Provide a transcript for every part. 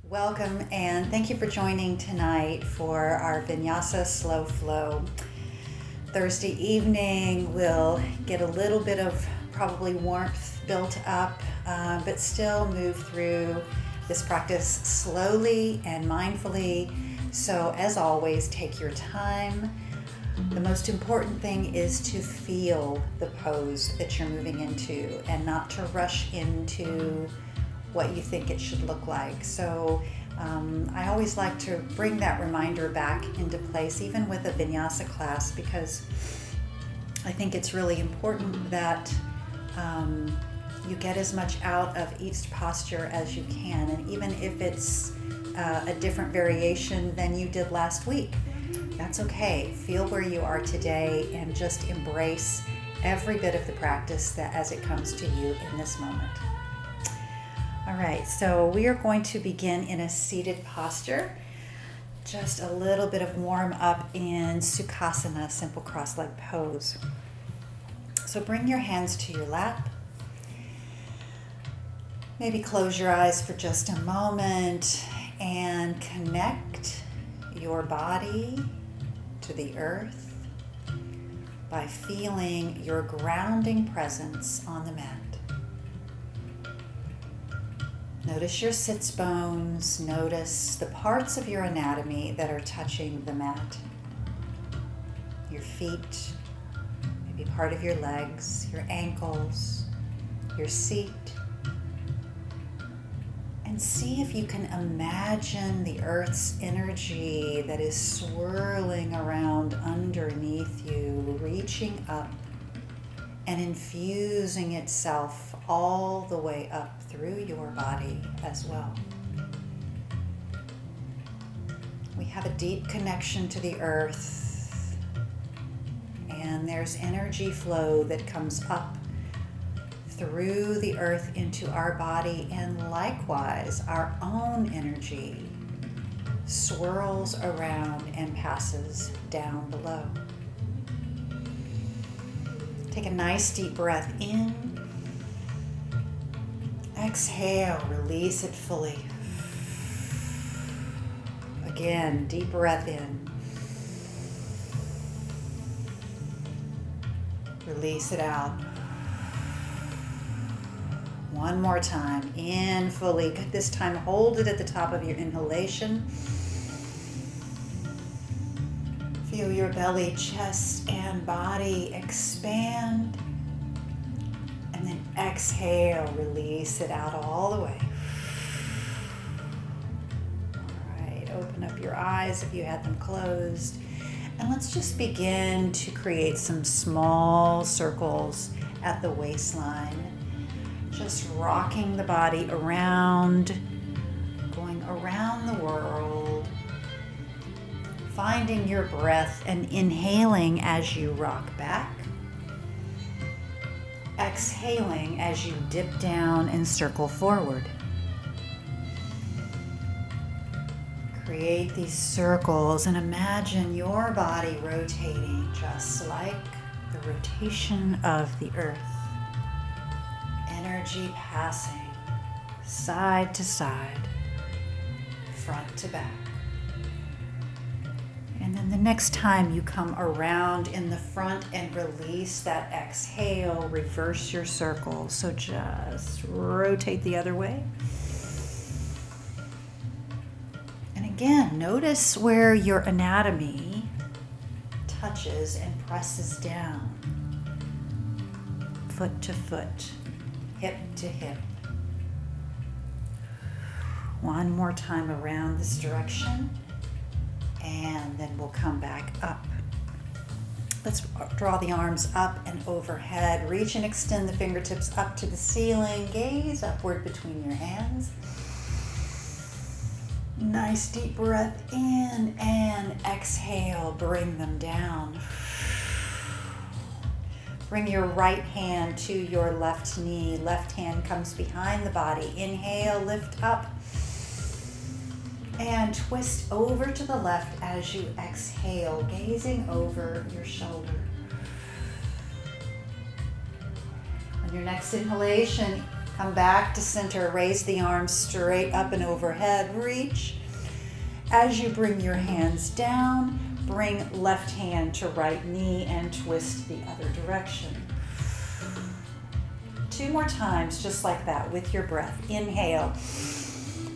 Welcome and thank you for joining tonight for our Vinyasa Slow Flow. Thursday evening we'll get a little bit of probably warmth built up, but still move through this practice slowly and mindfully. So as always, take your time. The most important thing is to feel the pose that you're moving into and not to rush into what you think it should look like. So I always like to bring that reminder back into place, even with a vinyasa class, because I think it's really important that you get as much out of each posture as you can. And even if it's a different variation than you did last week, that's okay. Feel where you are today and just embrace every bit of the practice that as it comes to you in this moment. All right, so we are going to begin in a seated posture. Just a little bit of warm up in Sukhasana, simple cross-leg pose. So bring your hands to your lap. Maybe close your eyes for just a moment and connect your body to the earth by feeling your grounding presence on the mat. Notice your sits bones, notice the parts of your anatomy that are touching the mat. Your feet, maybe part of your legs, your ankles, your seat. And see if you can imagine the earth's energy that is swirling around underneath you, reaching up and infusing itself all the way up through your body as well. We have a deep connection to the earth, and there's energy flow that comes up through the earth into our body, and likewise our own energy swirls around and passes down below. Take a nice deep breath in. Exhale, release it fully. Again, deep breath in. Release it out. One more time, in fully. This time, hold it at the top of your inhalation. Feel your belly, chest, and body expand. And then exhale, release it out all the way. All right, open up your eyes if you had them closed. And let's just begin to create some small circles at the waistline. Just rocking the body around, going around the world. Finding your breath and inhaling as you rock back. Exhaling as you dip down and circle forward. Create these circles and imagine your body rotating just like the rotation of the earth. Energy passing side to side, front to back. And then the next time you come around in the front and release that exhale, reverse your circle. So just rotate the other way. And again, notice where your anatomy touches and presses down. Foot to foot, hip to hip. One more time around this direction. And then we'll come back up. Let's draw the arms up and overhead. Reach and extend the fingertips up to the ceiling. Gaze upward between your hands. Nice deep breath in and exhale. Bring them down. Bring your right hand to your left knee. Left hand comes behind the body. Inhale, lift up. And twist over to the left as you exhale, gazing over your shoulder. On your next inhalation, Come back to center. Raise the arms straight up and overhead. Reach. As you bring your hands down, bring left hand to right knee and twist the other direction. 2 more times, just like that, with your breath. Inhale.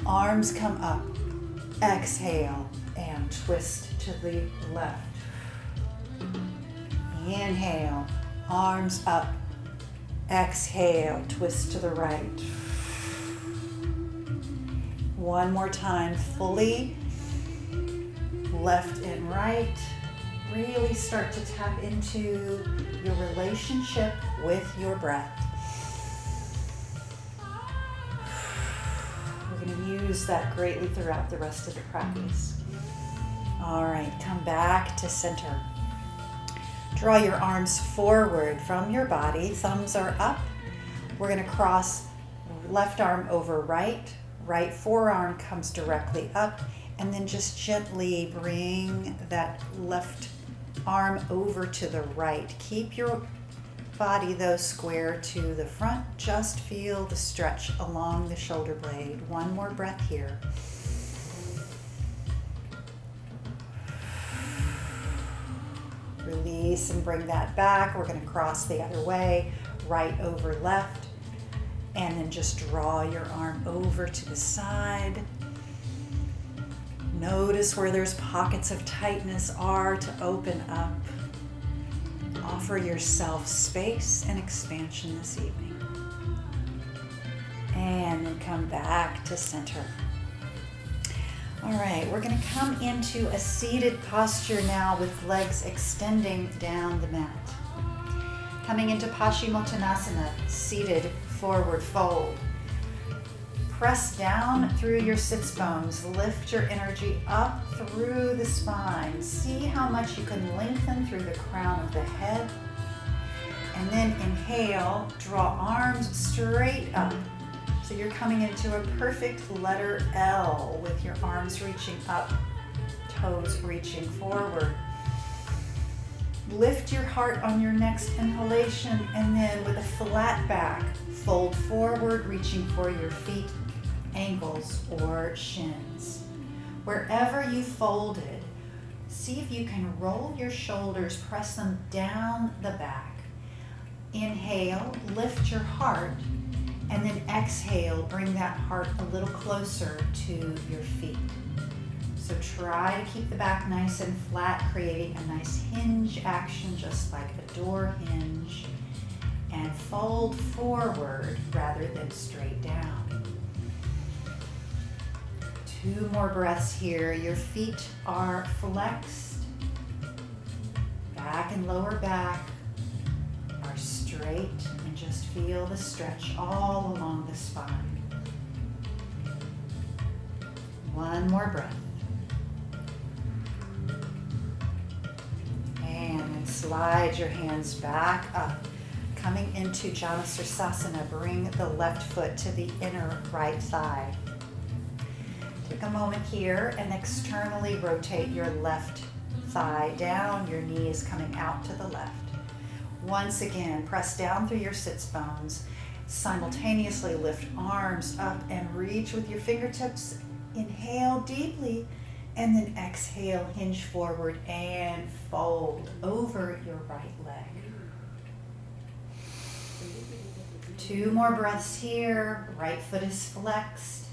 Arms come up. Exhale and twist to the left. Inhale. Arms up. Exhale, twist to the right. One more time, fully. Left and right. Really start to tap into your relationship with your breath. We're going to use that greatly throughout the rest of the practice. All right, come back to center. Draw your arms forward from your body. Thumbs are up. We're going to cross left arm over right. Right forearm comes directly up. And then just gently bring that left arm over to the right. Keep your body, though, square to the front. Just feel the stretch along the shoulder blade. One more breath here. Release and bring that back. We're going to cross the other way, right over left. And then just draw your arm over to the side. Notice where there's pockets of tightness are to open up. Offer yourself space and expansion this evening. And then come back to center. All right, we're going to come into a seated posture now with legs extending down the mat. Coming into Paschimottanasana, seated forward fold. Press down through your sits bones. Lift your energy up through the spine. See how much you can lengthen through the crown of the head. And then inhale, draw arms straight up. So you're coming into a perfect letter L with your arms reaching up, toes reaching forward. Lift your heart on your next inhalation, and then with a flat back, fold forward, reaching for your feet, ankles, or shins. Wherever you folded, see if you can roll your shoulders, press them down the back. Inhale, lift your heart, and then exhale, bring that heart a little closer to your feet. So try to keep the back nice and flat, creating a nice hinge action, just like a door hinge. And fold forward rather than straight down. 2 more breaths here. Your feet are flexed. Back and lower back are straight, and just feel the stretch all along the spine. 1 more breath. And then slide your hands back up. Coming into Janusirasana, bring the left foot to the inner right thigh. Take a moment here and externally rotate your left thigh down. Your knee is coming out to the left. Once again, press down through your sits bones. Simultaneously lift arms up and reach with your fingertips. Inhale deeply, and then exhale, hinge forward and fold over your right leg. 2 more breaths here. Right foot is flexed.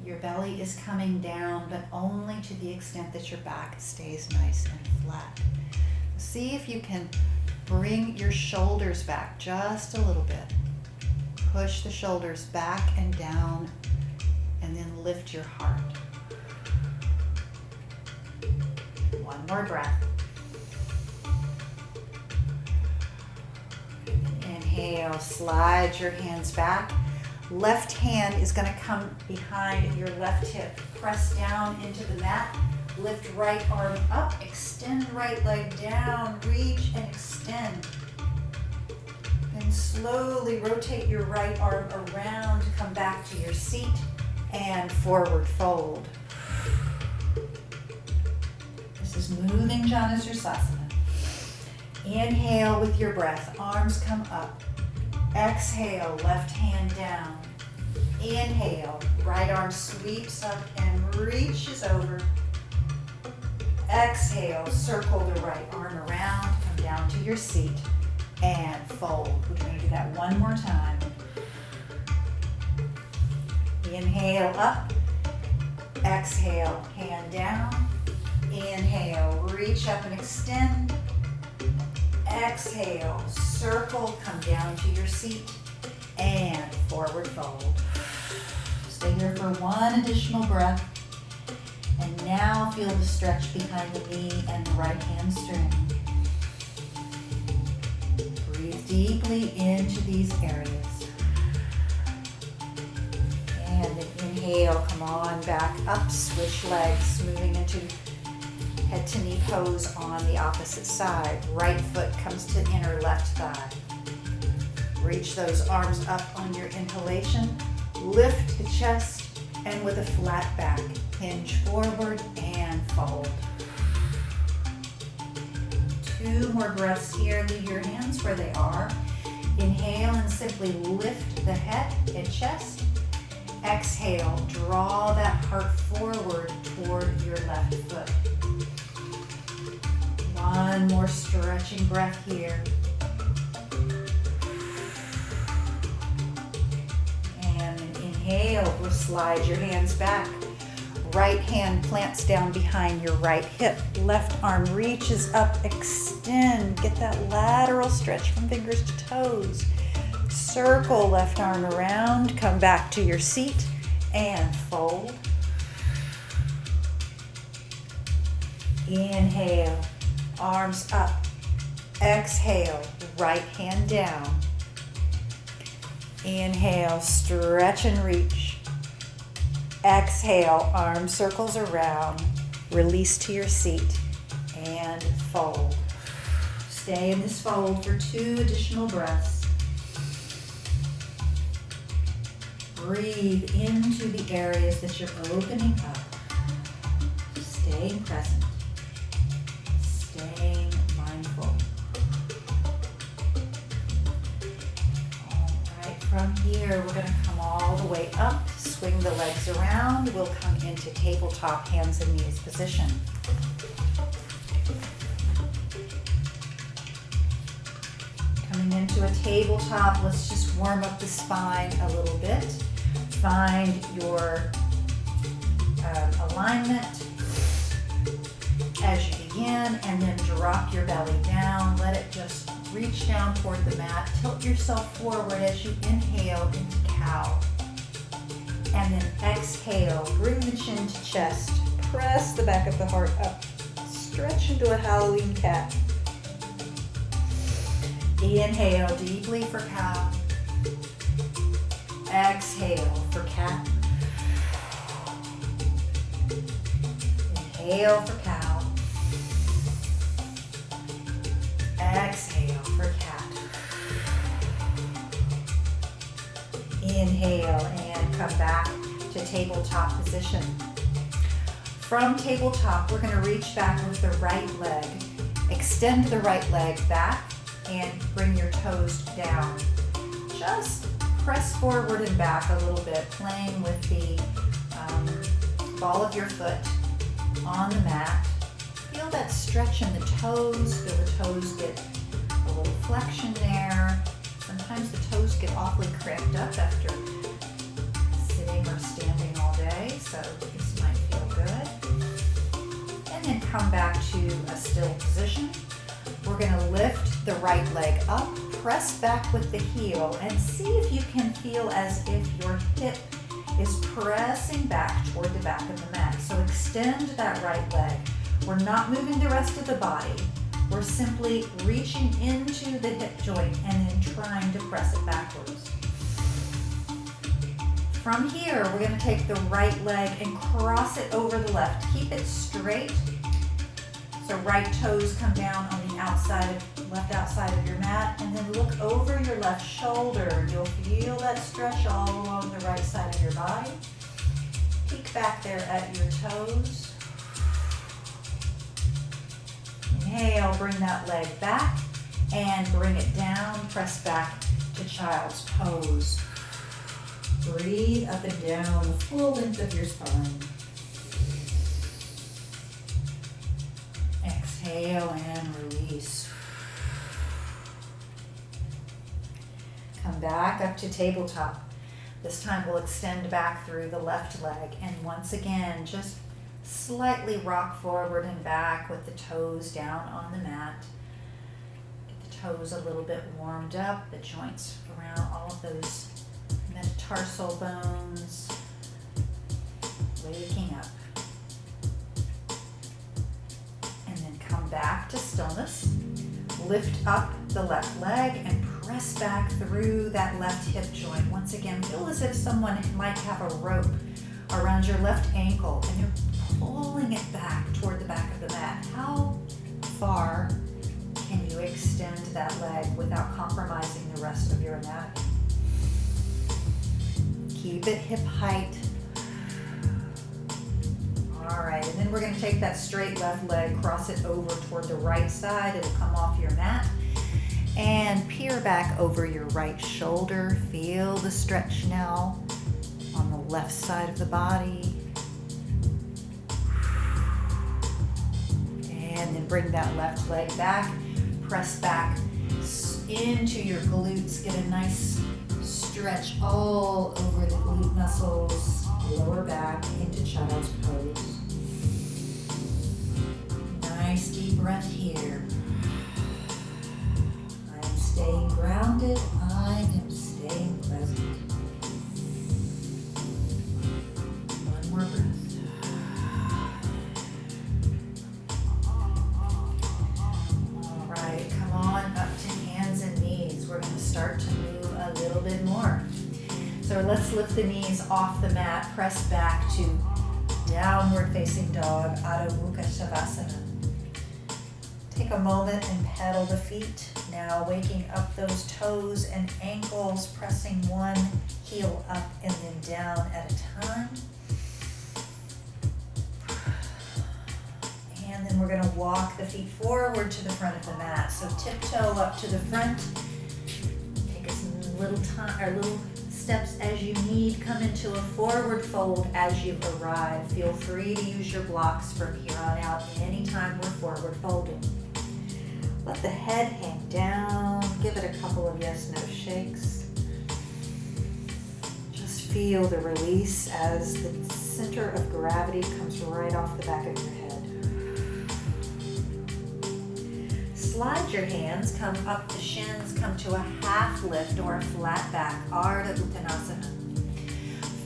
Your belly is coming down, but only to the extent that your back stays nice and flat. See if you can bring your shoulders back just a little bit. Push the shoulders back and down, and then lift your heart. 1 more breath. Inhale, slide your hands back. Left hand is going to come behind your left hip. Press down into the mat. Lift right arm up. Extend right leg down. Reach and extend. Then slowly rotate your right arm around. Come back to your seat and forward fold. This is moving Janusirasana. Inhale with your breath. Arms come up. Exhale, left hand down. Inhale, right arm sweeps up and reaches over. Exhale, circle the right arm around, come down to your seat and fold. We're going to do that one more time. Inhale up, exhale, hand down. Inhale, reach up and extend. Exhale, circle, come down to your seat and forward fold. Stay here for one additional breath. And now feel the stretch behind the knee and the right hamstring. Breathe deeply into these areas. And then inhale, come on back up, switch legs, moving into head to knee pose on the opposite side. Right foot comes to inner left thigh. Reach those arms up on your inhalation. Lift the chest and with a flat back, hinge forward and fold. 2 more breaths here. Leave your hands where they are. Inhale and simply lift the head and chest. Exhale, draw that heart forward toward your left foot. One more stretching breath here. And inhale, we'll slide your hands back. Right hand plants down behind your right hip. Left arm reaches up, extend. Get that lateral stretch from fingers to toes. Circle left arm around, come back to your seat and fold. Inhale, arms up. Exhale, right hand down. Inhale, stretch and reach. Exhale, arm circles around. Release to your seat and fold. Stay in this fold for 2 additional breaths. Breathe into the areas that you're opening up. Staying present. Staying mindful. All right, from here, we're going to come all the way up. Swing the legs around. We'll come into tabletop, hands and knees position. Coming into a tabletop, let's just warm up the spine a little bit. Find your alignment as you begin, and then drop your belly down. Let it just reach down toward the mat. Tilt yourself forward as you inhale into cow. And then exhale, bring the chin to chest. Press the back of the heart up. Stretch into a Halloween cat. Inhale deeply for cow. Exhale for cat. Inhale for cow. Exhale for cat. Inhale and come back to tabletop position. From tabletop, we're going to reach back with the right leg. Extend the right leg back and bring your toes down. Just press forward and back a little bit, playing with the ball of your foot on the mat. Feel that stretch in the toes. Feel the toes get a little flexion there. Sometimes the toes get awfully cramped up after sitting or standing all day, so this might feel good. And then come back to a still position. We're going to lift the right leg up, press back with the heel, and see if you can feel as if your hip is pressing back toward the back of the mat. So extend that right leg. We're not moving the rest of the body. We're simply reaching into the hip joint and then trying to press it backwards. From here, we're going to take the right leg and cross it over the left. Keep it straight. So right toes come down on the left outside of your mat, and then look over your left shoulder. You'll feel that stretch all along the right side of your body. Peek back there at your toes. Inhale, bring that leg back and bring it down. Press back to child's pose. Breathe up and down the full length of your spine. Exhale and release. Come back up to tabletop. This time we'll extend back through the left leg, and once again just slightly rock forward and back with the toes down on the mat. Get the toes a little bit warmed up, the joints around all of those metatarsal bones, waking up. And then come back to stillness. Lift up the left leg and press back through that left hip joint. Once again, feel as if someone might have a rope around your left ankle and they're pulling it back toward the back of the mat. How far can you extend that leg without compromising the rest of your anatomy? Keep it hip height. All right, and then we're going to take that straight left leg, cross it over toward the right side. It'll come off your mat. And peer back over your right shoulder. Feel the stretch now on the left side of the body. And then bring that left leg back. Press back into your glutes. Get a nice stretch all over the glute muscles. Lower back into child's pose. Nice deep breath here. I am staying grounded. I am staying present. One more breath. All right, come on up to hands and knees. We're going to start to move a little bit more. So let's lift the knees off the mat, press back to downward facing dog, Adho Mukha Shavasana. Take a moment and pedal the feet. Now waking up those toes and ankles, pressing one heel up and then down at a time. And then we're going to walk the feet forward to the front of the mat. So tiptoe up to the front. Take as little time or little steps as you need. Come into a forward fold as you arrive. Feel free to use your blocks from here on out anytime we're forward folding. Let the head hang down. Give it a couple of yes/no shakes. Just feel the release as the center of gravity comes right off the back of your head. Slide your hands, come up the shins, come to a half lift or a flat back, Ardha Uttanasana.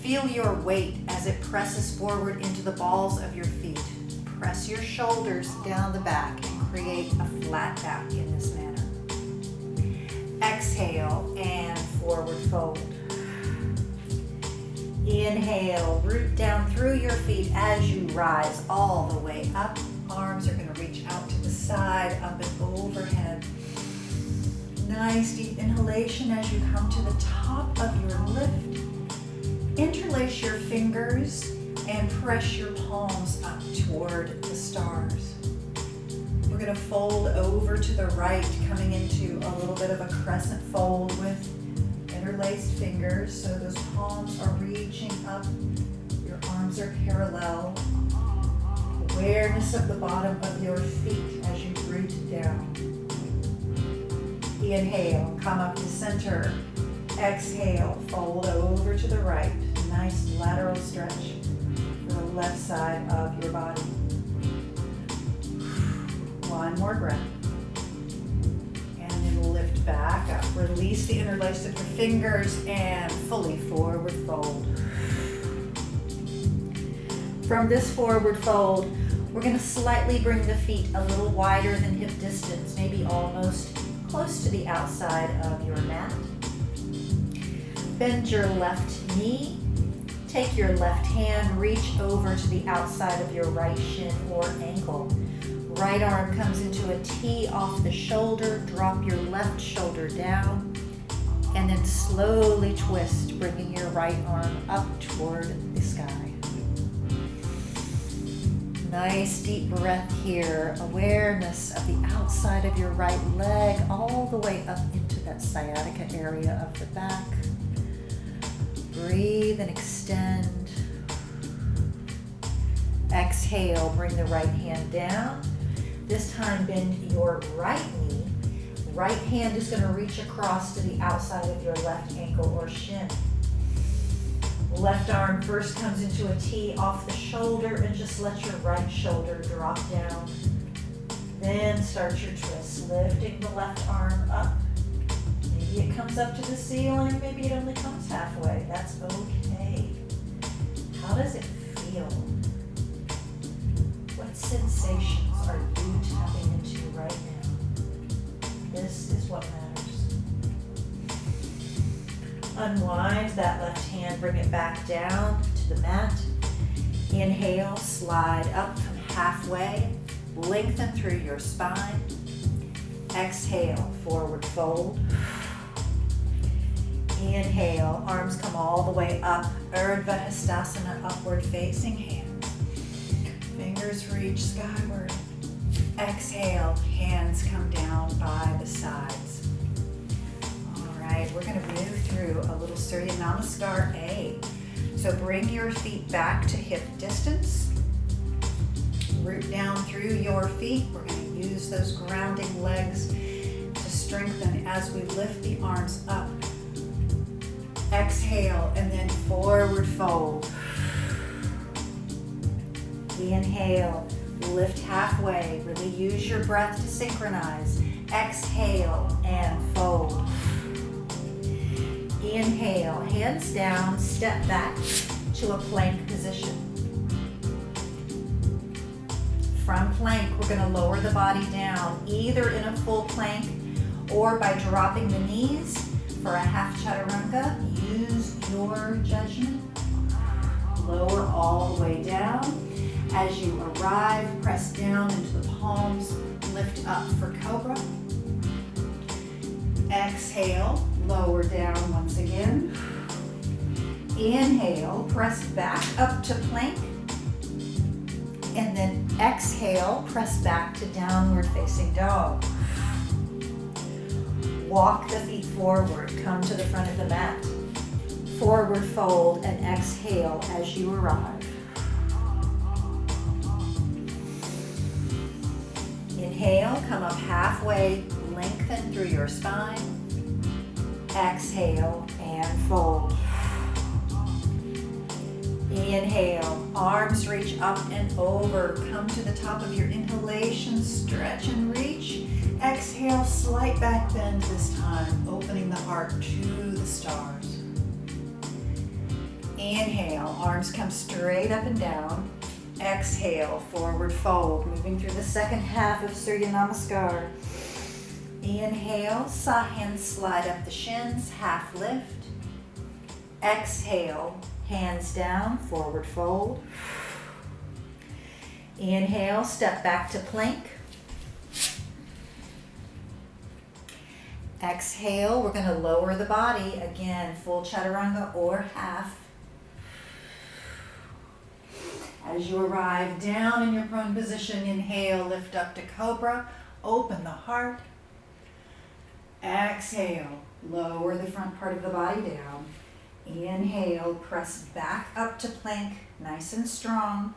Feel your weight as it presses forward into the balls of your feet. Press your shoulders down the back and create a flat back in this manner. Exhale and forward fold. Inhale, root down through your feet as you rise all the way up. Arms are going to reach out to the side, up and overhead. Nice deep inhalation as you come to the top of your lift. Interlace your fingers and press your palms up toward the stars. We're going to fold over to the right, coming into a little bit of a crescent fold with interlaced fingers. So those palms are reaching up, your arms are parallel. Awareness of the bottom of your feet as you root down. Inhale, come up to center. Exhale, fold over to the right. Nice lateral stretch for the left side of your body. One more breath. And then lift back up. Release the interlace of your fingers and fully forward fold. From this forward fold, we're going to slightly bring the feet a little wider than hip distance, maybe almost close to the outside of your mat. Bend your left knee. Take your left hand, reach over to the outside of your right shin or ankle. Right arm comes into a T off the shoulder. Drop your left shoulder down. And then slowly twist, bringing your right arm up toward the sky. Nice deep breath here. Awareness of the outside of your right leg all the way up into the that sciatica area of the back. Breathe and extend. Exhale, bring the right hand down. This time bend your right knee. Right hand is going to reach across to the outside of your left ankle or shin. Left arm first comes into a T off the shoulder and just let your right shoulder drop down. Then start your twist, lifting the left arm up. Maybe it comes up to the ceiling, maybe it only comes halfway. That's okay. How does it feel? What sensations are you tapping into right now? This is what matters. Unwind that left hand, bring it back down to the mat. Inhale, slide up from halfway, lengthen through your spine. Exhale, forward fold. Inhale, arms come all the way up, Urdhva Hastasana, upward facing hands. Fingers reach skyward. Exhale, hands come down by the sides. All right, we're going to move through a little Surya Namaskar A. So bring your feet back to hip distance. Root down through your feet. We're going to use those grounding legs to strengthen as we lift the arms up. Exhale and then forward fold. Inhale, lift halfway. Really use your breath to synchronize. Exhale and fold. Inhale, hands down, step back to a plank position. From plank, we're going to lower the body down, either in a full plank or by dropping the knees for a half chaturanga. Use your judgment. Lower all the way down. As you arrive, press down into the palms, lift up for cobra. Exhale, lower down once again. Inhale, press back up to plank. And then exhale, press back to downward facing dog. Walk the feet forward, come to the front of the mat. Forward fold and exhale as you arrive. Inhale, come up halfway, lengthen through your spine. Exhale and fold. Inhale, arms reach up and over. Come to the top of your inhalation, stretch and reach. Exhale, slight back bend this time, opening the heart to the stars. Inhale, arms come straight up and down. Exhale, forward fold, moving through the second half of Surya Namaskar. Inhale, hands slide up the shins, half lift. Exhale, hands down, forward fold. Inhale, step back to plank. Exhale, we're going to lower the body. Again, full chaturanga or half. As you arrive down in your prone position, inhale, lift up to cobra, open the heart. Exhale, lower the front part of the body down. Inhale, press back up to plank, nice and strong.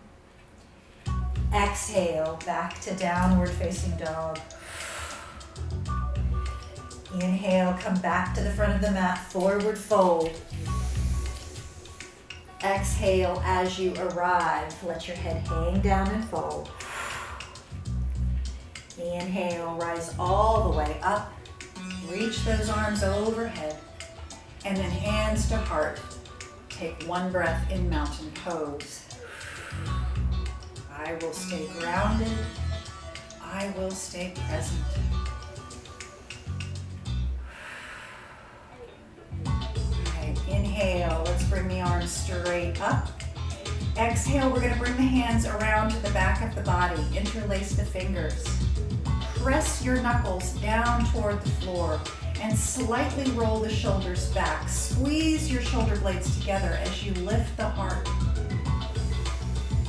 Exhale, back to downward facing dog. Inhale, come back to the front of the mat, forward fold. Exhale as you arrive. Let your head hang down and fold. Inhale, rise all the way up. Reach those arms overhead. And then hands to heart. Take one breath in mountain pose. I will stay grounded. I will stay present. Inhale, let's bring the arms straight up. Exhale, we're going to bring the hands around to the back of the body. Interlace the fingers. Press your knuckles down toward the floor and slightly roll the shoulders back. Squeeze your shoulder blades together as you lift the heart.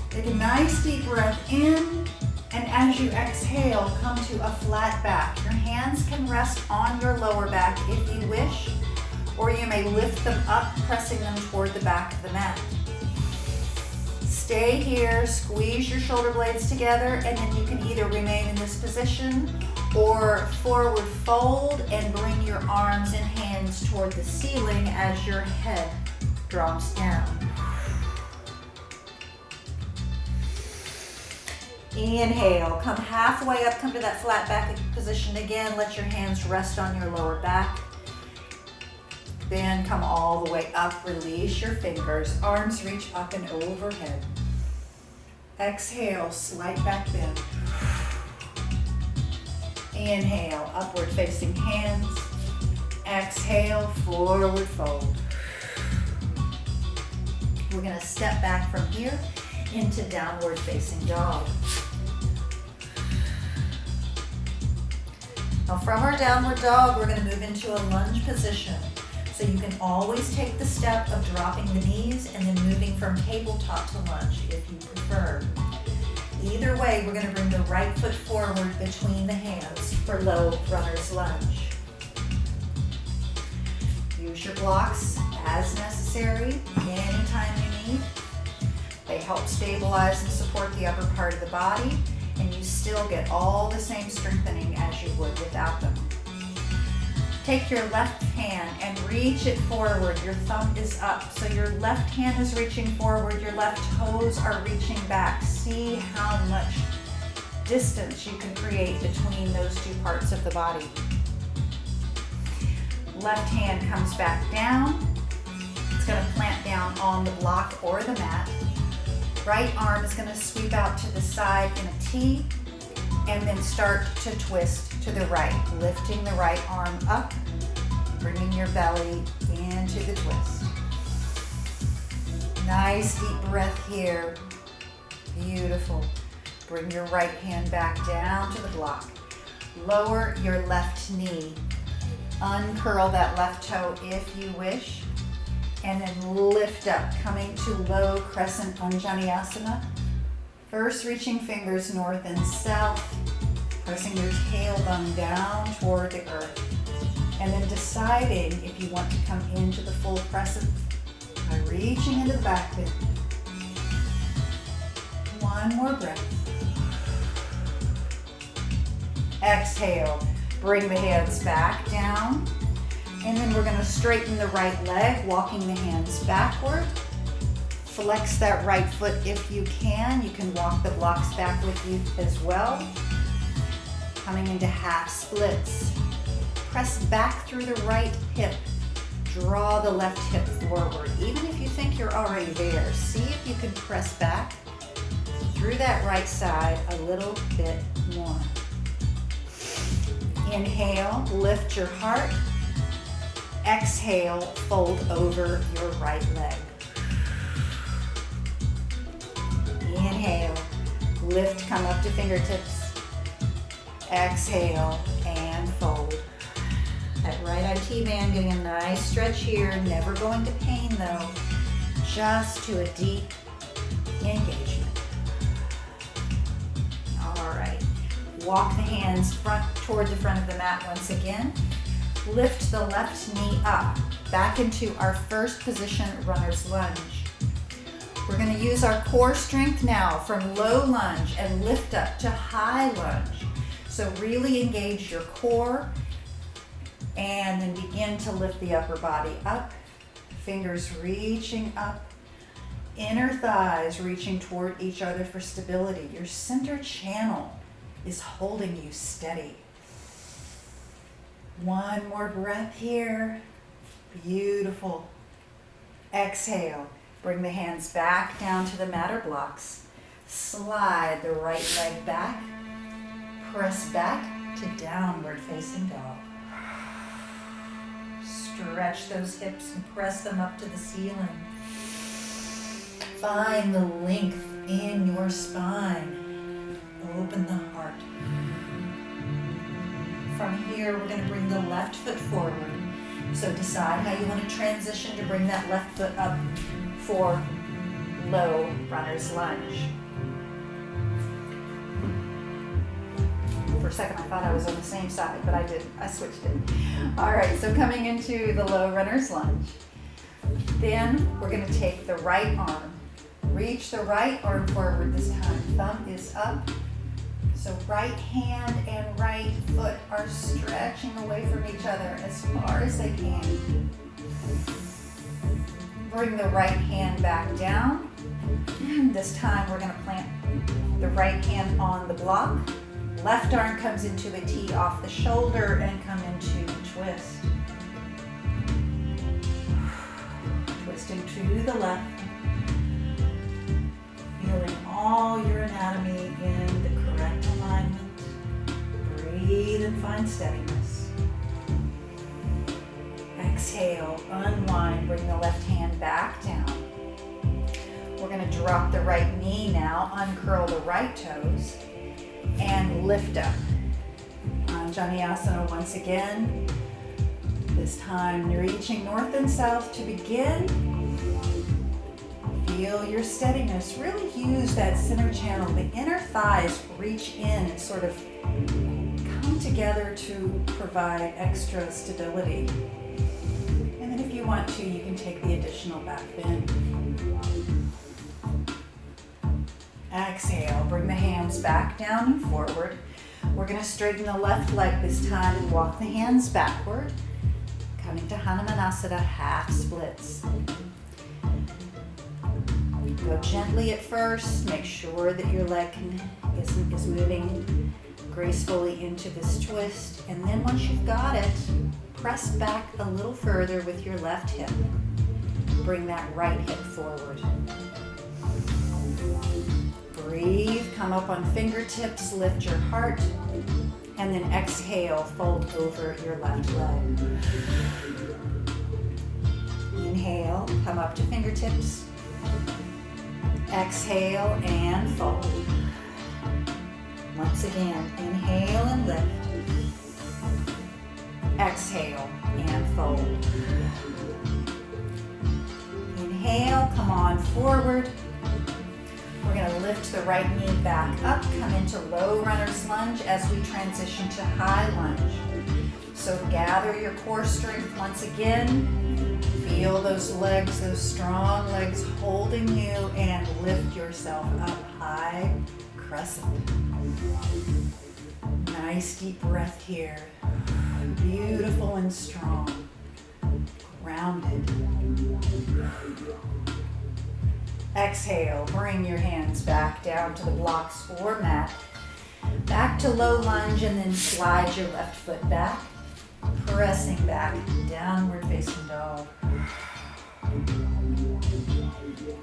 Take a nice deep breath in And as you exhale, come to a flat back. Your hands can rest on your lower back if you wish, or you may lift them up, pressing them toward the back of the mat. Stay here, squeeze your shoulder blades together, and then you can either remain in this position or forward fold and bring your arms and hands toward the ceiling as your head drops down. Inhale, come halfway up, come to that flat back position again. Let your hands rest on your lower back. Then come all the way up, release your fingers, arms reach up and overhead. Exhale, slight back bend. Inhale, upward facing hands. Exhale, forward fold. We're gonna step back from here into downward facing dog. Now from our downward dog, we're gonna move into a lunge position. So you can always take the step of dropping the knees and then moving from tabletop to lunge if you prefer. Either way, we're gonna bring the right foot forward between the hands for low runner's lunge. Use your blocks as necessary, anytime you need. They help stabilize and support the upper part of the body, and you still get all the same strengthening as you would without them. Take your left hand and reach it forward. Your thumb is up, so your left hand is reaching forward, your left toes are reaching back. See how much distance you can create between those two parts of the body. Left hand comes back down. It's going to plant down on the block or the mat. Right arm is going to sweep out to the side in a T, and then start to twist to the right, lifting the right arm up, bringing your belly into the twist. Nice deep breath here. Beautiful. Bring your right hand back down to the block. Lower your left knee. Uncurl that left toe if you wish. And then lift up, coming to low crescent Anjaneyasana. First reaching fingers north and south, pressing your tailbone down toward the earth. And then deciding if you want to come into the full crescent by reaching into the back bend. One more breath. Exhale, bring the hands back down. And then we're gonna straighten the right leg, walking the hands backward. Flex that right foot if you can. You can walk the blocks back with you as well. Coming into half splits. Press back through the right hip. Draw the left hip forward. Even if you think you're already there, see if you can press back through that right side a little bit more. Inhale, lift your heart. Exhale, fold over your right leg. Inhale, lift, come up to fingertips. Exhale, and fold. That right IT band getting a nice stretch here, never going to pain though, just to a deep engagement. All right, walk the hands toward the front of the mat once again. Lift the left knee up, back into our first position, runner's lunge. We're going to use our core strength now from low lunge and lift up to high lunge. So really engage your core and then begin to lift the upper body up, fingers reaching up, inner thighs reaching toward each other for stability. Your center channel is holding you steady. One more breath here. Beautiful. Exhale. Bring the hands back down to the mat or blocks. Slide the right leg back. Press back to downward facing dog. Stretch those hips and press them up to the ceiling. Find the length in your spine. Open the heart. From here, we're going to bring the left foot forward. So decide how you want to transition to bring that left foot up for low runner's lunge. a second I thought I was on the same side, but I didn't. I switched it. All right, so coming into the low runner's lunge. Then we're going to take the right arm. Reach the right arm forward this time. Thumb is up. So right hand and right foot are stretching away from each other as far as they can. Bring the right hand back down. This time we're going to plant the right hand on the block. Left arm comes into a T off the shoulder and come into a twist. Twisting to the left. Feeling all your anatomy in the correct alignment. Breathe and find steadiness. Exhale, unwind, bring the left hand back down. We're going to drop the right knee now, uncurl the right toes, and lift up. Anjaneyasana once again. This time reaching north and south to begin. Feel your steadiness. Really use that center channel. The inner thighs reach in and sort of come together to provide extra stability. And then if you want to, you can take the additional back bend. Exhale, bring the hands back down and forward. We're going to straighten the left leg this time and walk the hands backward. Coming to Hanumanasana, half splits. Go gently at first. Make sure that your leg is moving gracefully into this twist. And then once you've got it, press back a little further with your left hip. Bring that right hip forward. Breathe, come up on fingertips, lift your heart, and then exhale, fold over your left leg. Inhale, come up to fingertips. Exhale and fold. Once again, inhale and lift. Exhale and fold. Inhale, come on forward. We're going to lift the right knee back up, come into low runner's lunge as we transition to high lunge. So gather your core strength once again. Feel those legs, those strong legs holding you, and lift yourself up high, crescent. Nice deep breath here. Beautiful and strong. Grounded. Exhale, bring your hands back down to the blocks or mat. Back to low lunge and then slide your left foot back. Pressing back, downward facing dog.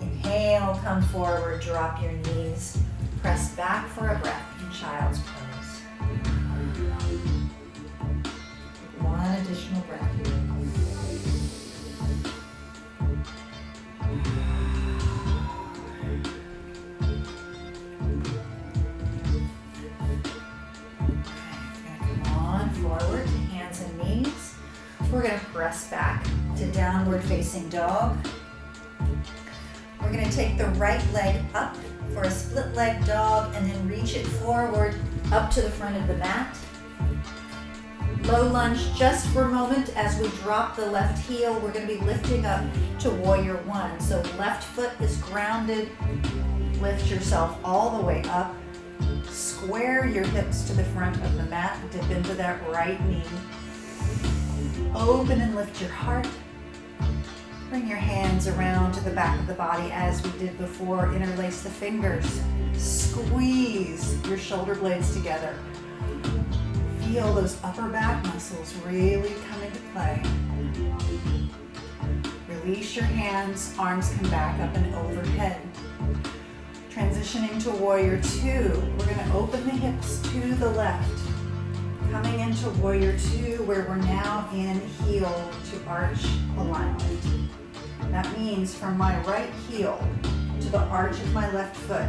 Inhale, come forward, drop your knees. Press back for a breath in child's pose. One additional breath. We're going to press back to downward facing dog. We're going to take the right leg up for a split leg dog and then reach it forward up to the front of the mat. Low lunge just for a moment as we drop the left heel. We're going to be lifting up to warrior one. So left foot is grounded. Lift yourself all the way up. Square your hips to the front of the mat. Dip into that right knee. Open and lift your heart. Bring your hands around to the back of the body as we did before. Interlace the fingers. Squeeze your shoulder blades together. Feel those upper back muscles really come into play. Release your hands, arms come back up and overhead. Transitioning to warrior two, we're going to open the hips to the left. Coming into warrior two, where we're now in heel to arch alignment. That means from my right heel to the arch of my left foot,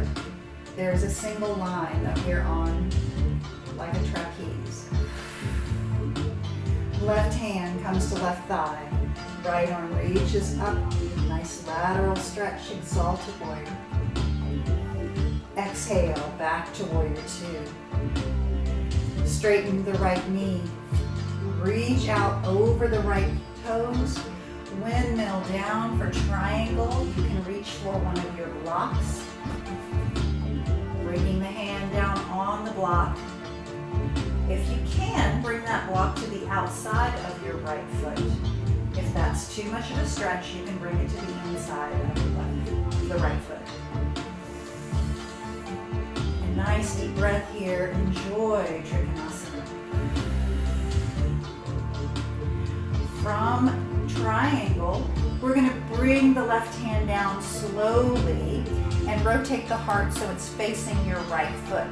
there's a single line that we're on like a trapeze. Left hand comes to left thigh. Right arm reaches up. Nice lateral stretch, exalted warrior. Exhale, back to warrior two. Straighten the right knee. Reach out over the right toes. Windmill down for triangle. You can reach for one of your blocks. Bringing the hand down on the block. If you can, bring that block to the outside of your right foot. If that's too much of a stretch, you can bring it to the inside of the right foot. A nice deep breath here. Enjoy Trikonasana. From triangle, we're going to bring the left hand down slowly and rotate the heart so it's facing your right foot.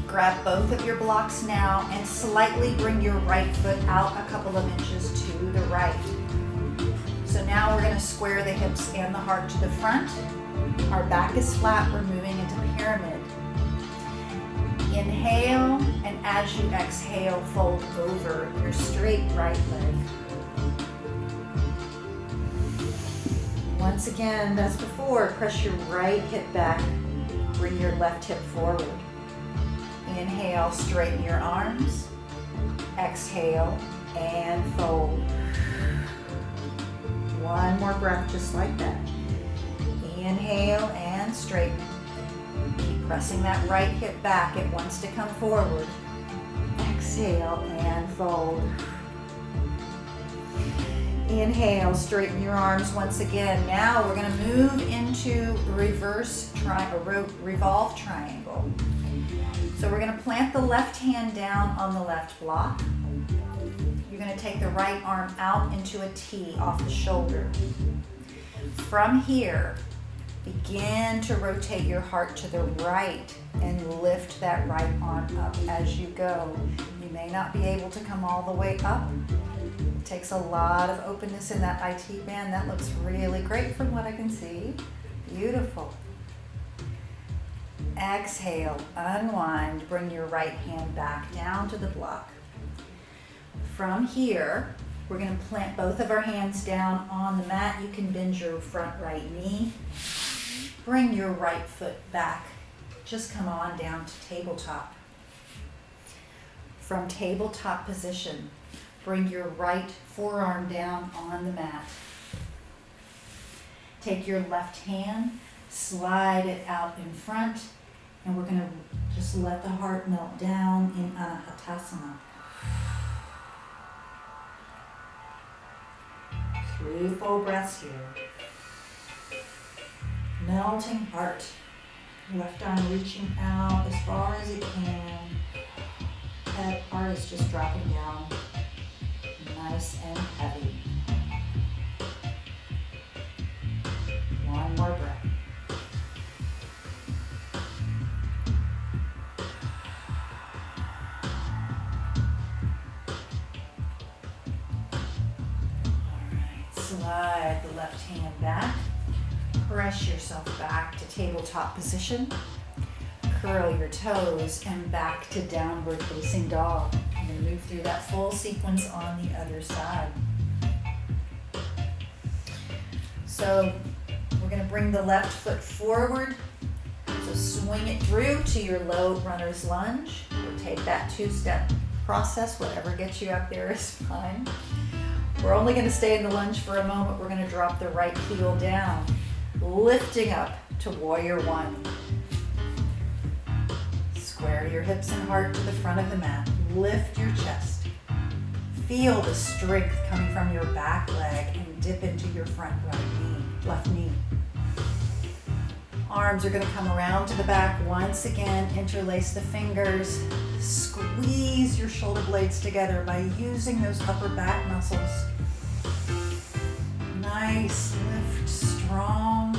Grab both of your blocks now and slightly bring your right foot out a couple of inches to the right. So now we're going to square the hips and the heart to the front. Our back is flat, we're moving into pyramid. Inhale, and as you exhale, fold over your straight right leg. Once again, as before, press your right hip back, bring your left hip forward. Inhale, straighten your arms. Exhale, and fold. One more breath just like that. Inhale and straighten. Keep pressing that right hip back. It wants to come forward. Exhale and fold. Inhale, straighten your arms once again. Now we're going to move into revolve triangle. So we're going to plant the left hand down on the left block. You're going to take the right arm out into a T off the shoulder. From here, begin to rotate your heart to the right and lift that right arm up as you go. You may not be able to come all the way up. It takes a lot of openness in that IT band. That looks really great from what I can see. Beautiful. Exhale, unwind, bring your right hand back down to the block. From here, we're going to plant both of our hands down on the mat. You can bend your front right knee. Bring your right foot back. Just come on down to tabletop. From tabletop position, bring your right forearm down on the mat. Take your left hand, slide it out in front, and we're going to just let the heart melt down in Anahatasana. 3 full breaths here. Melting heart. Left arm reaching out as far as it can. Head heart is just dropping down. Nice and heavy. One more breath. Slide the left hand back. Press yourself back to tabletop position. Curl your toes and back to downward facing dog. And then move through that full sequence on the other side. So we're going to bring the left foot forward. So swing it through to your low runner's lunge. We'll take that 2-step process. Whatever gets you up there is fine. We're only going to stay in the lunge for a moment. We're going to drop the right heel down, lifting up to warrior one. Square your hips and heart to the front of the mat. Lift your chest. Feel the strength coming from your back leg and dip into your front left knee. Arms are going to come around to the back. Once again, interlace the fingers. Squeeze your shoulder blades together by using those upper back muscles. Nice, lift, strong.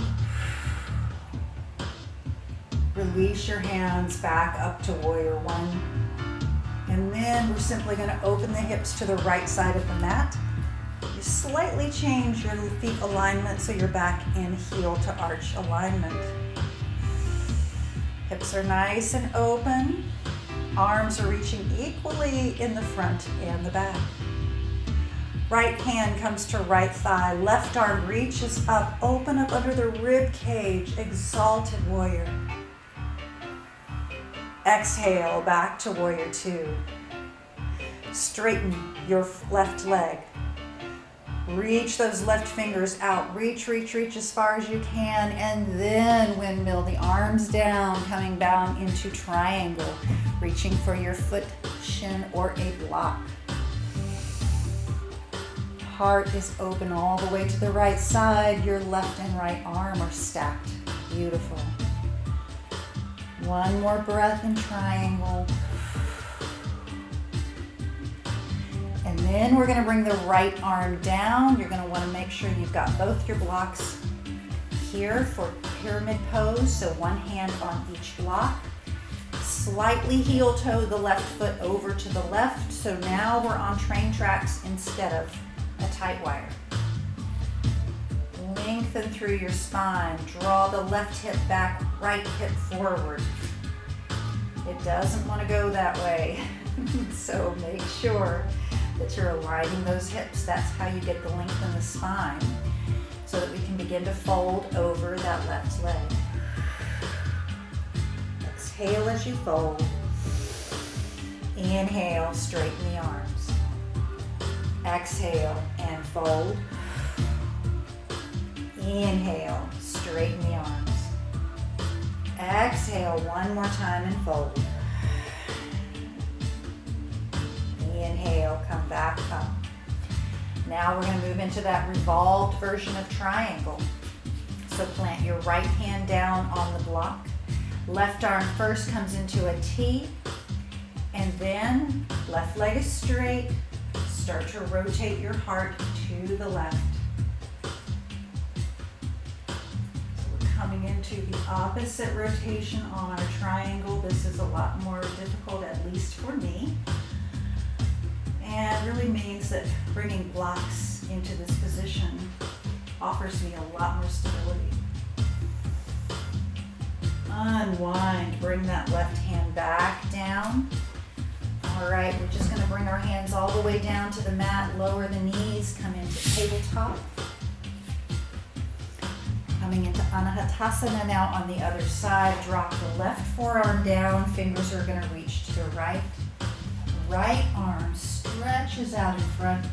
Release your hands back up to warrior one. And then we're simply going to open the hips to the right side of the mat. You slightly change your feet alignment so you're back in heel to arch alignment. Hips are nice and open. Arms are reaching equally in the front and the back. Right hand comes to right thigh. Left arm reaches up. Open up under the rib cage. Exalted warrior. Exhale, back to warrior two. Straighten your left leg. Reach those left fingers out. Reach, reach, reach as far as you can. And then windmill the arms down, coming down into triangle. Reaching for your foot, shin, or a block. Heart is open all the way to the right side. Your left and right arm are stacked. Beautiful. One more breath in triangle. And then we're going to bring the right arm down. You're going to want to make sure you've got both your blocks here for pyramid pose. So one hand on each block. Slightly heel toe the left foot over to the left. So now we're on train tracks instead of a tight wire. Lengthen through your spine. Draw the left hip back, right hip forward. It doesn't want to go that way. So make sure that you're aligning those hips. That's how you get the length in the spine so that we can begin to fold over that left leg. Exhale as you fold. Inhale, straighten the arms. Exhale and fold. Inhale, straighten the arms. Exhale one more time and fold. Inhale, come back up. Now we're going to move into that revolved version of triangle. So plant your right hand down on the block. Left arm first comes into a T, and then left leg is straight. Start to rotate your heart to the left. So we're coming into the opposite rotation on our triangle. This is a lot more difficult, at least for me. And really means that bringing blocks into this position offers me a lot more stability. Unwind, bring that left hand back down. All right, we're just gonna bring our hands all the way down to the mat, lower the knees, come into tabletop. Coming into Anahatasana now on the other side, drop the left forearm down, fingers are gonna reach to the right. Right arm stretches out in front,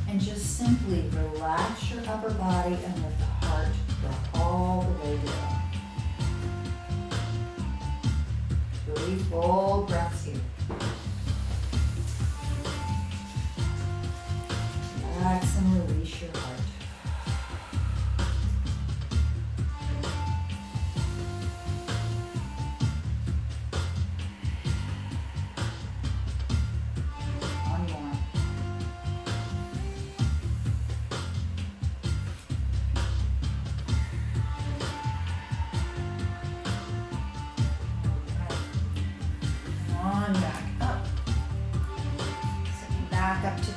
and just simply relax your upper body and let the heart go all the way down. 3 full breaths here. Relax and release your heart.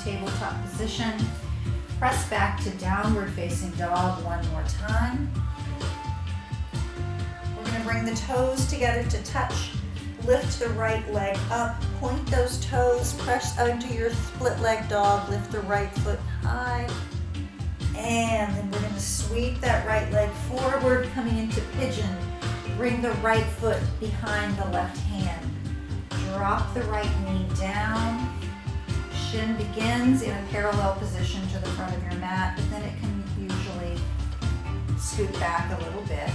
Tabletop position. Press back to downward facing dog one more time. We're going to bring the toes together to touch. Lift the right leg up. Point those toes. Press into your split leg dog. Lift the right foot high. And then we're going to sweep that right leg forward, coming into pigeon. Bring the right foot behind the left hand. Drop the right knee down. Shin begins in a parallel position to the front of your mat, but then it can usually scoot back a little bit.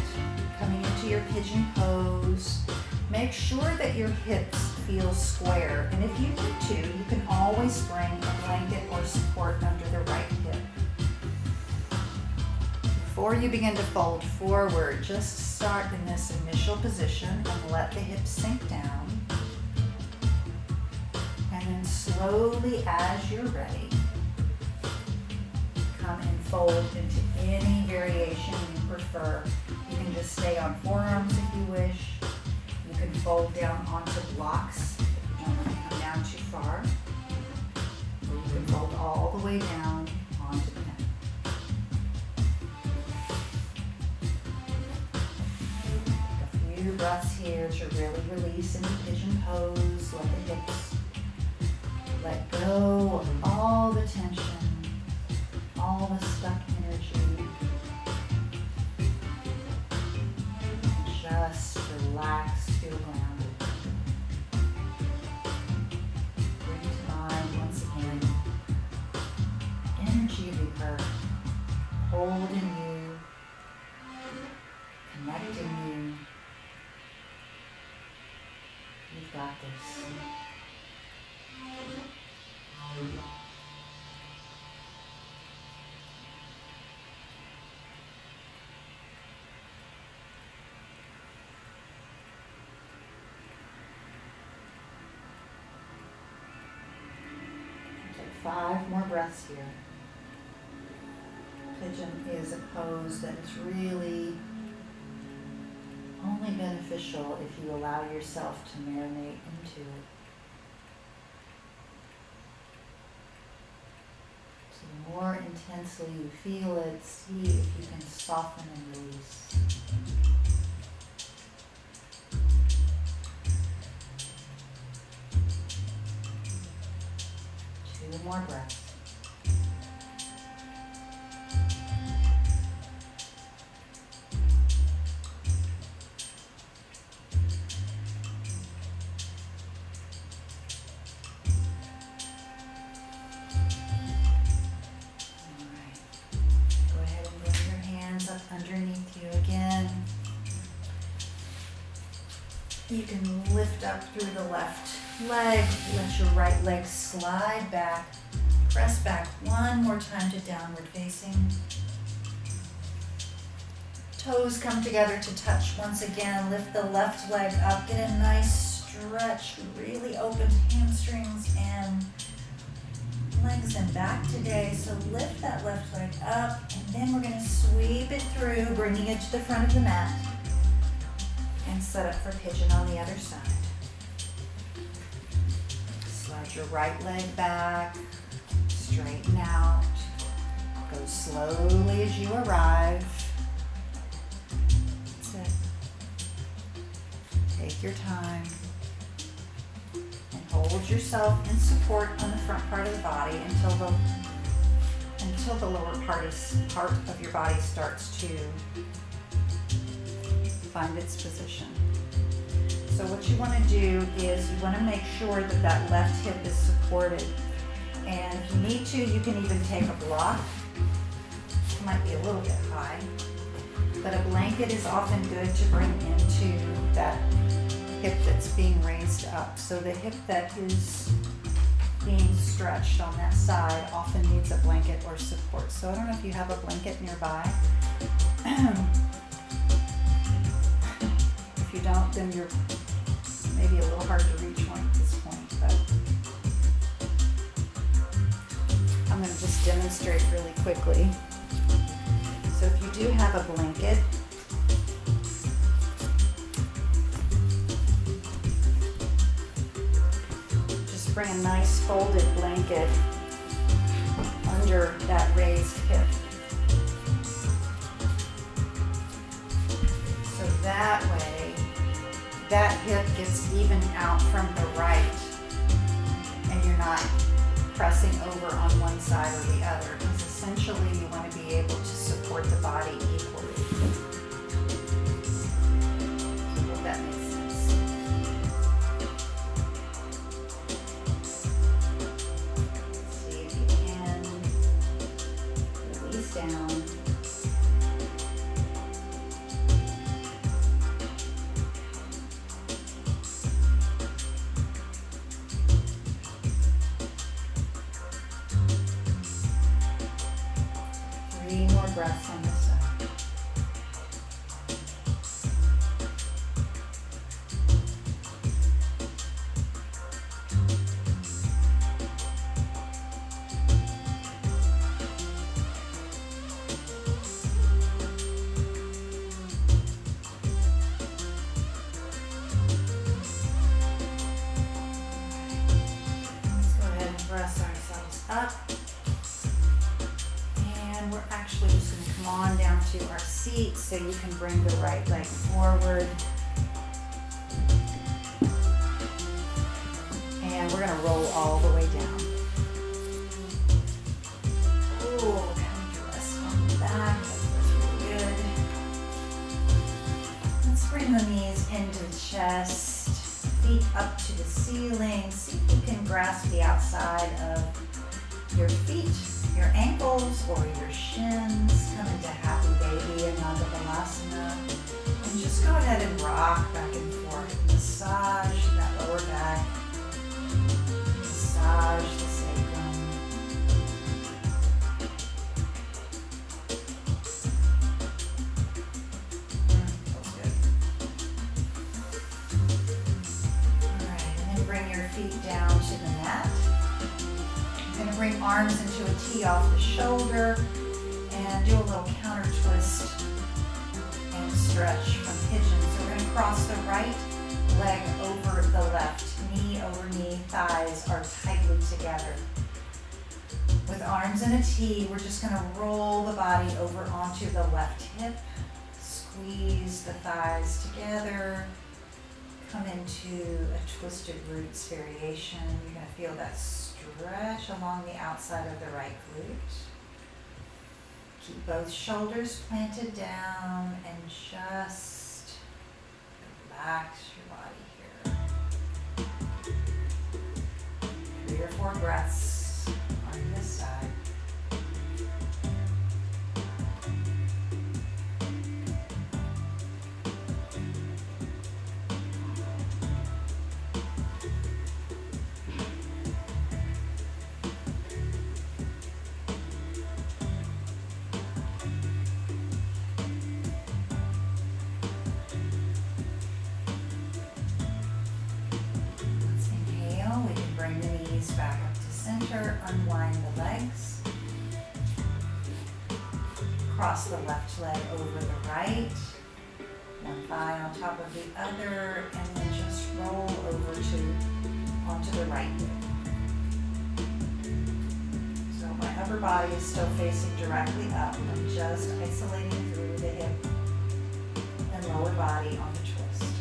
Coming into your pigeon pose. Make sure that your hips feel square, and if you need to, you can always bring a blanket or support under the right hip. Before you begin to fold forward, just start in this initial position and let the hips sink down. And then slowly, as you're ready, come and fold into any variation you prefer. You can just stay on forearms if you wish. You can fold down onto blocks if you don't want to come down too far. Or you can fold all the way down onto the mat. A few breaths here to really release into pigeon pose. Let the hips let go of all the tension, all the stuck energy. Just relax, feel grounded. center, hold in you, connect in you. You've got this. Take 5 more breaths here. Pigeon is a pose that is really only beneficial if you allow yourself to marinate into it. So the more intensely you feel it, see if you can soften and release. 2 more breaths. Underneath you again. You can lift up through the left leg, let your right leg slide back, press back one more time to downward facing. Toes come together to touch once again. Lift the left leg up, get a nice stretch, really open hamstrings and legs and back today. So lift that left leg up, and then we're going to sweep it through, bringing it to the front of the mat, and set up for pigeon on the other side. Slide your right leg back, straighten out, go slowly as you arrive. That's it. Take your time. Hold yourself in support on the front part of the body until the lower part of your body starts to find its position. So what you want to do is you want to make sure that that left hip is supported. And if you need to, you can even take a block. It might be a little bit high, but a blanket is often good to bring into that hip that's being raised up. So the hip that is being stretched on that side often needs a blanket or support. So I don't know if you have a blanket nearby. If you don't, then you're maybe a little hard to reach one at this point, but I'm going to just demonstrate really quickly. So if you do have a blanket, bring a nice folded blanket under that raised hip. So that way, that hip gets even out from the right, and you're not pressing over on one side or the other, because essentially you want to be able to support the body equally. I hope that makes sense. Down. 3 more breaths on this side. Press ourselves up, and we're actually just going to come on down to our seat, so you can bring the right leg forward, and we're going to roll all the way down. Ooh, coming to rest on the back. That feels really good. Let's bring the knees into the chest, feet up to the ceiling. See if you can grasp the outside of your feet, your ankles, or your shins. Come into happy baby and Balasana. And just go ahead and rock back and forth. Massage that lower back. Massage the sacrum. Feels good. All right, and then bring your feet down to the mat. You're going to bring arms into a T off the shoulder and do a little counter twist and stretch from pigeon. So we're going to cross the right leg over the left, knee over knee, thighs are tightly together. With arms in a T, we're just going to roll the body over onto the left hip, squeeze the thighs together, come into a twisted roots variation. You're going to feel that stretch along the outside of the right glute. Keep both shoulders planted down and just relax your body here. 3 or 4 breaths on this side. Back up to center, unwind the legs. Cross the left leg over the right. One thigh on top of the other, and then just roll over onto the right hip. So my upper body is still facing directly up. I'm just isolating through the hip and lower body on the twist.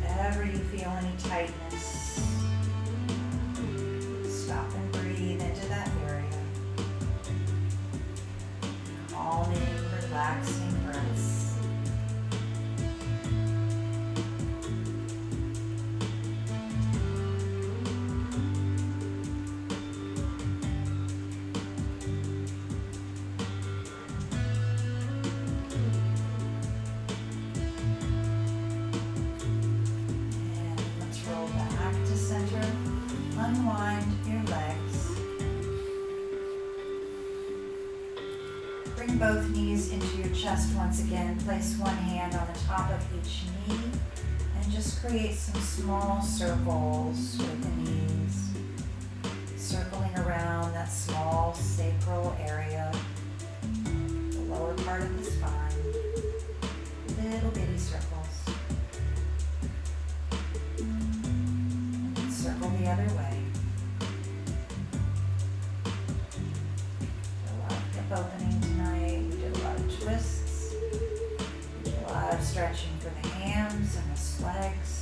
Whenever you feel any tightness, stop and breathe into that area. Calming, relaxing breaths. Unwind your legs. Bring both knees into your chest once again. Place one hand on the top of each knee and just create some small circles with the knees, circling around that small sacral area, the lower part of the spine, little bitty circles. And then circle the other way. Opening tonight. We did a lot of twists. We did a lot of stretching for the hams and the legs.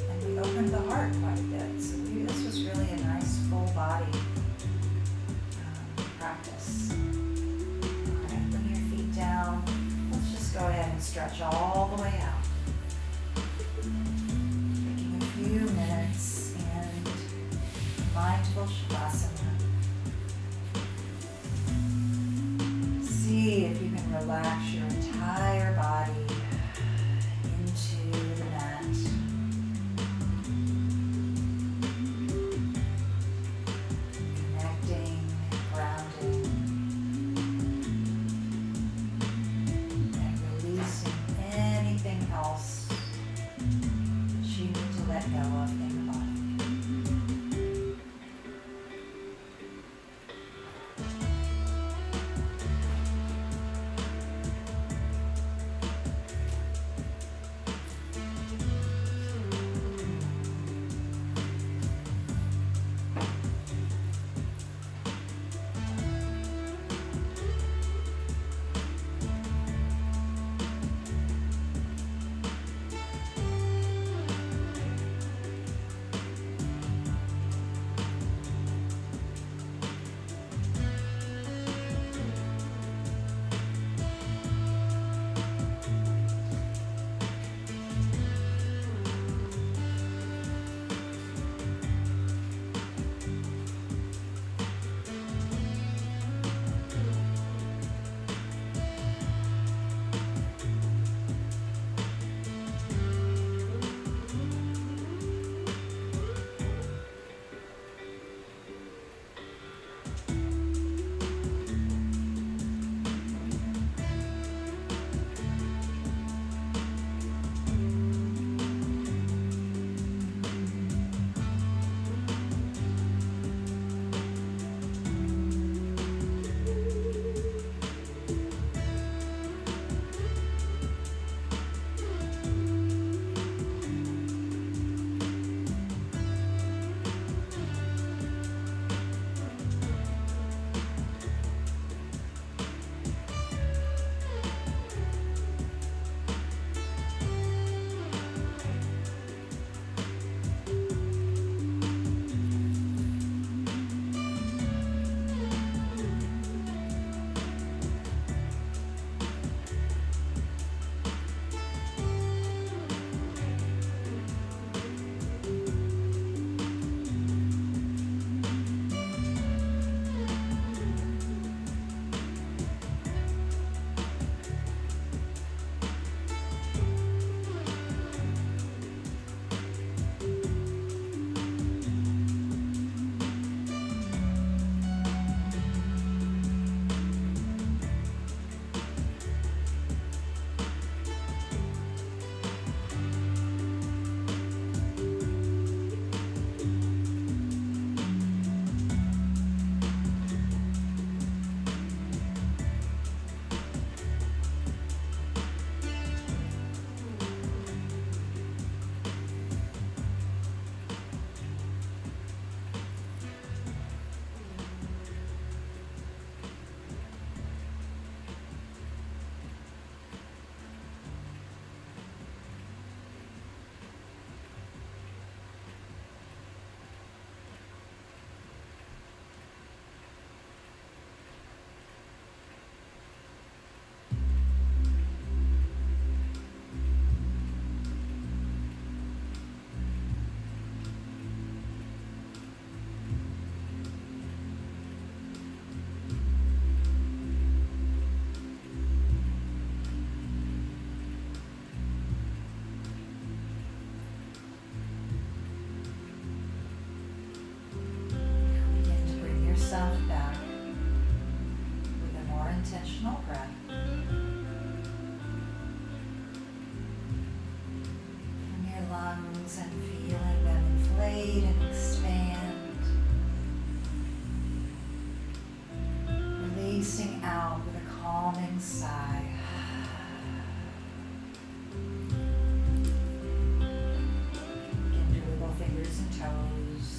And we opened the heart quite a bit. So this was really a nice full body practice. Alright, bring your feet down. Let's just go ahead and stretch all the way out. Taking a few minutes in mindful shavasana. See if you can relax your entire body into the mat. Connecting, grounding, and releasing anything else that you need to let go of in the body. yourself back with a more intentional breath. From your lungs and feeling them inflate and expand. Releasing out with a calming sigh. Begin to wiggle fingers and toes.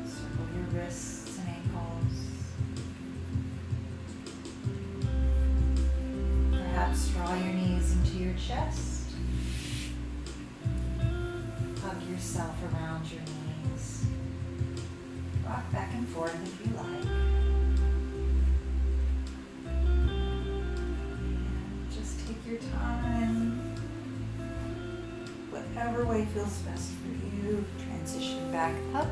Circle your wrists and ankles. Perhaps draw your knees into your chest. Hug yourself around your knees. Rock back and forth if you like. Just take your time. Whatever way feels best for you. Transition back up.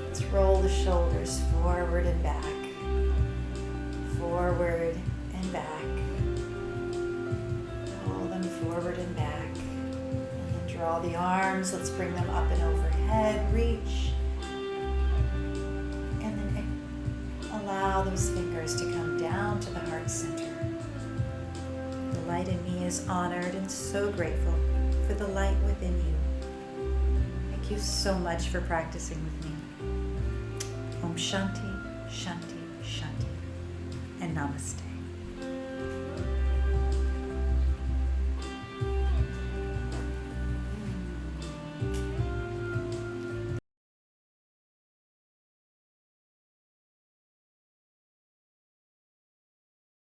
Let's roll the shoulders forward and back. Forward and back. Roll them forward and back. And then draw the arms. Let's bring them up and overhead. Reach. And then allow those fingers to come down to the heart center. The light in me is honored and so grateful for the light within you. Thank you so much for practicing with me. Om Shanti, Shanti, Shanti, and Namaste.